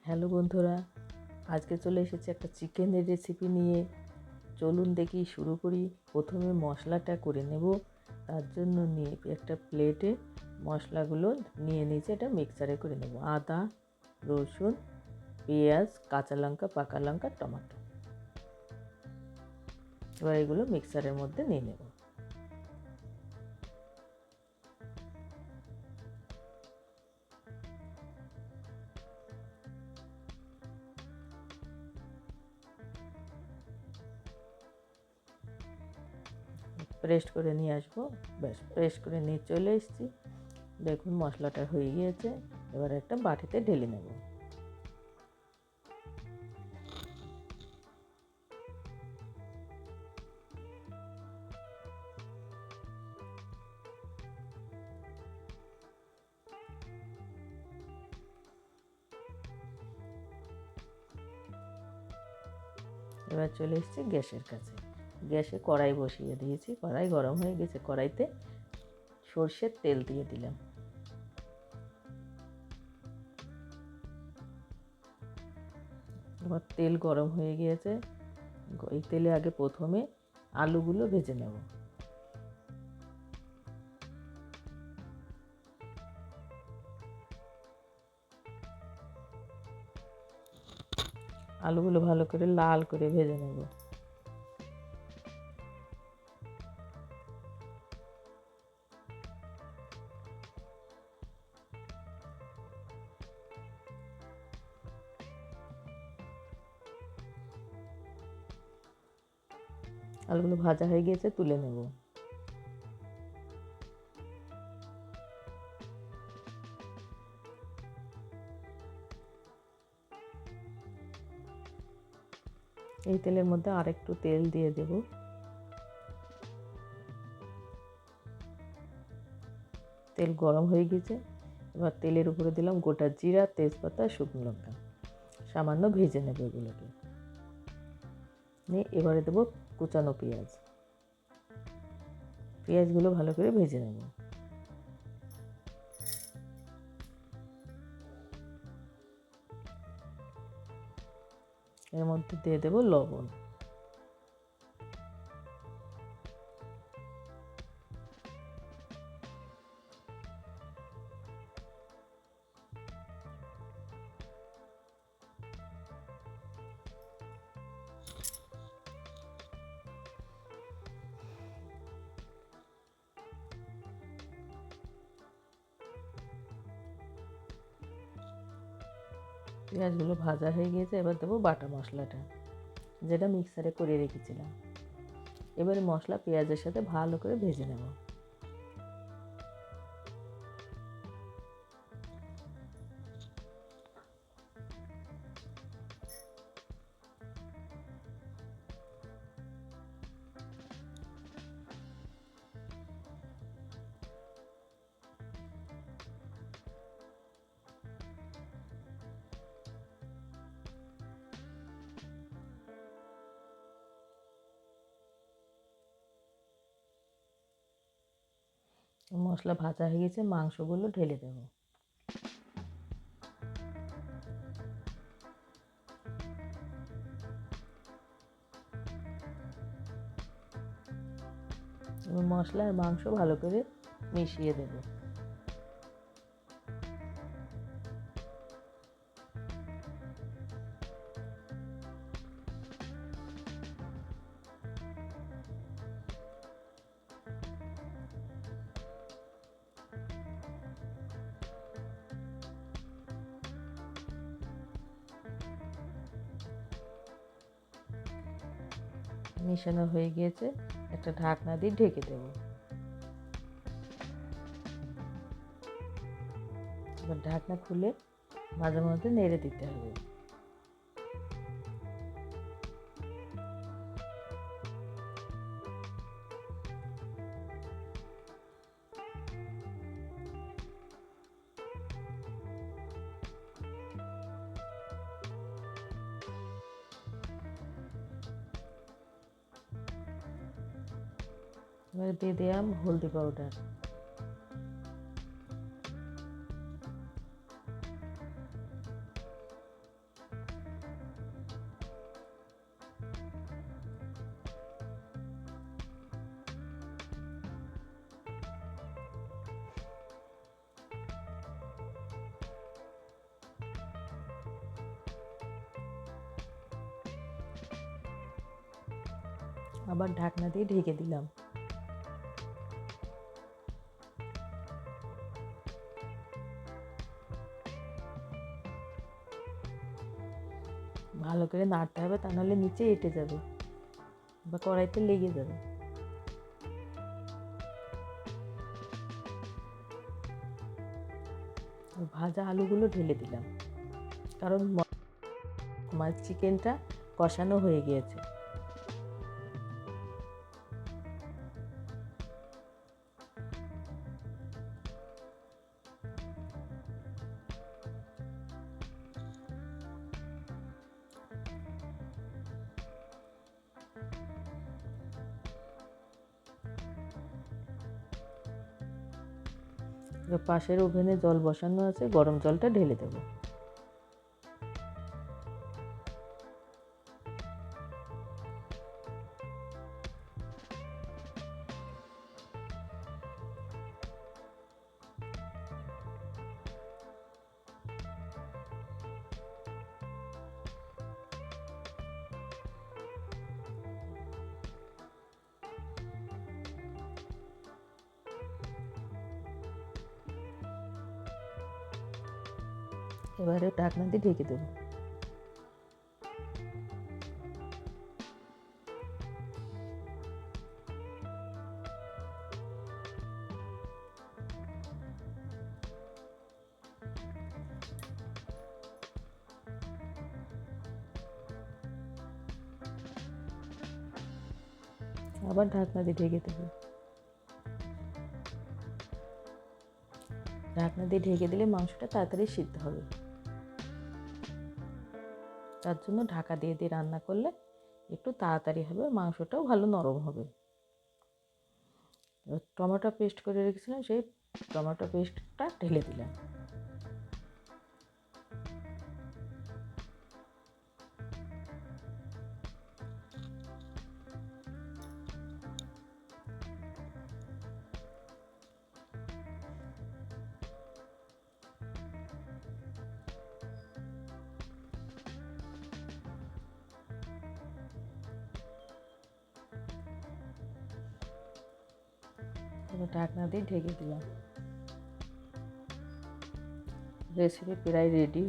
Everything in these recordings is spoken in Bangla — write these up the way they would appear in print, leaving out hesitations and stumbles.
হ্যালো বন্ধুরা, আজকে চলে এসেছি একটা চিকেনের রেসিপি নিয়ে। চলুন দেখি শুরু করি। প্রথমে মশলাটা করে নেব। তার জন্য নিয়ে একটা প্লেটে মশলাগুলো নিয়ে নিয়েছি, এটা মিক্সারে করে নেব। আদা, রসুন, পেঁয়াজ, কাঁচা লঙ্কা, পাকা লঙ্কা, টমেটো। এবার এগুলো মিক্সারের মধ্যে নিয়ে নেব। পেস্ট করে নিয়ে আসবো। ব্যাস, পেস্ট করে নিয়ে চলে এসেছি। দেখুন মশলাটা হয়ে গিয়েছে। এবার একটা বাটিতে ঢেলে নেব। এবার চলে এসেছি গ্যাসের কাছে। গ্যাসে কড়াই বসিয়ে দিয়েছি। কড়াই গরম হয়ে গেছে। কড়াইতে সর্ষের তেল দিয়ে দিলাম। এবার তেল গরম হয়ে গিয়েছে। এই তেলে আগে প্রথমে আলুগুলো ভেজে নেব। আলুগুলো ভালো করে লাল করে ভেজে নেব। আলুগুলো ভাজা হয়ে গিয়েছে, তুলে নেব। এই তেলের মধ্যে আরেকটু তেল দিয়ে দেব। তেল গরম হয়ে গেছে। এবার তেলের উপরে দিলাম গোটা জিরা, তেজপাতা, শুকনো লঙ্কা। সামান্য ভেজে নেব এগুলোকে। নিয়ে এবারে দেবো কুচানো পেঁয়াজ। পেঁয়াজগুলো ভালো করে ভেজে নেব। এর মধ্যে দিয়ে দেবো লবণ। পেঁয়াজগুলো ভাজা হয়ে গিয়েছে। এবার দেবো বাটা মশলাটা, যেটা মিক্সারে করে রেখেছিলাম। এবারে মশলা পেঁয়াজের সাথে ভালো করে ভেজে নেব। মশলা ভাজা হয়ে গেছে, মাংসগুলো ঢেলে দেবো। মশলা আর মাংস ভালো করে মিশিয়ে দেব। মেশানো হয়ে গিয়েছে। একটা ঢাকনা দিয়ে ঢেকে দেব। এবার ঢাকনা খুলে মাঝে মধ্যে নেড়ে দিতে হবে। এবার দিয়ে দিলাম হলদি পাউডার। আবার ঢাকনা দিয়ে ঢেকে দিলাম। ভালো করে নাড়তে হবে, তা নাহলে নিচে এঁটে যাবে বা কড়াইতে লেগে যাবে। ভাজা আলুগুলো ঢেলে দিলাম, কারণ চিকেনটা কষানো হয়ে গিয়েছে। পাশের ওভেনে জল বসানো আছে, গরম জলটা ঢেলে দেবো। এবারে ঢাকনা দিয়ে ঢেকে দেবো। আবার ঢাকনা দিয়ে ঢেকে দেবো। ঢাকনা দিয়ে ঢেকে দিলে মাংসটা তাড়াতাড়ি সিদ্ধ হবে। তার জন্য ঢাকা দিয়ে দিয়ে রান্না করলে একটু তাড়াতাড়ি হবে, মাংসটাও ভালো নরম হবে। টমেটো পেস্ট করে রেখেছিলাম, সেই টমেটো পেস্টটা ঢেলে দিলাম। এবার ঢাকনা দিয়ে ঢেকে দিলাম। রেসিপি প্রায় রেডি।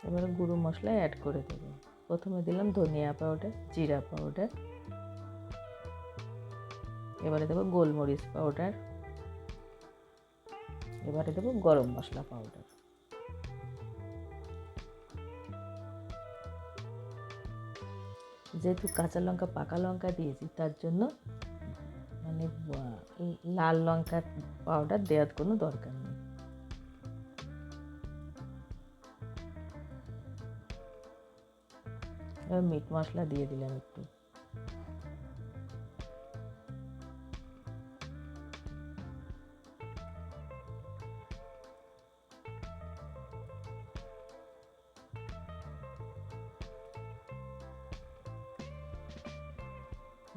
এবারে গুঁড়ো মশলা অ্যাড করে দেবো। প্রথমে দিলাম ধনিয়া পাউডার, জিরা পাউডার, এবারে দেবো গোলমরিচ পাউডার, এবারে দেবো গরম মশলা পাউডার। যেহেতু কাঁচা লঙ্কা পাকা লঙ্কা দিয়েছি, তার জন্য মানে লাল লঙ্কার পাউডার দেওয়ার কোনো দরকার নেই। এবার মিট মশলা দিয়ে দিলাম একটু।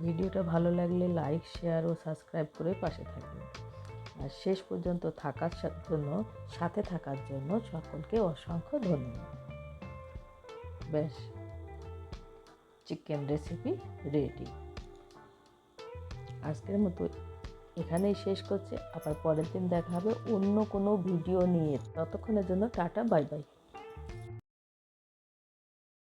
ভিডিওটা ভালো লাগলে লাইক, শেয়ার ও সাবস্ক্রাইব করে পাশে থাকবেন। আর শেষ পর্যন্ত সাথে থাকার জন্য সকলকে অসংখ্য ধন্যবাদ। ব্যাস, চিকেন রেসিপি রেডি। আজকের মতো এখানেই শেষ করছি। আবার পরের দিন দেখা হবে অন্য কোনো ভিডিও নিয়ে। ততক্ষণের জন্য টাটা, বাই বাই।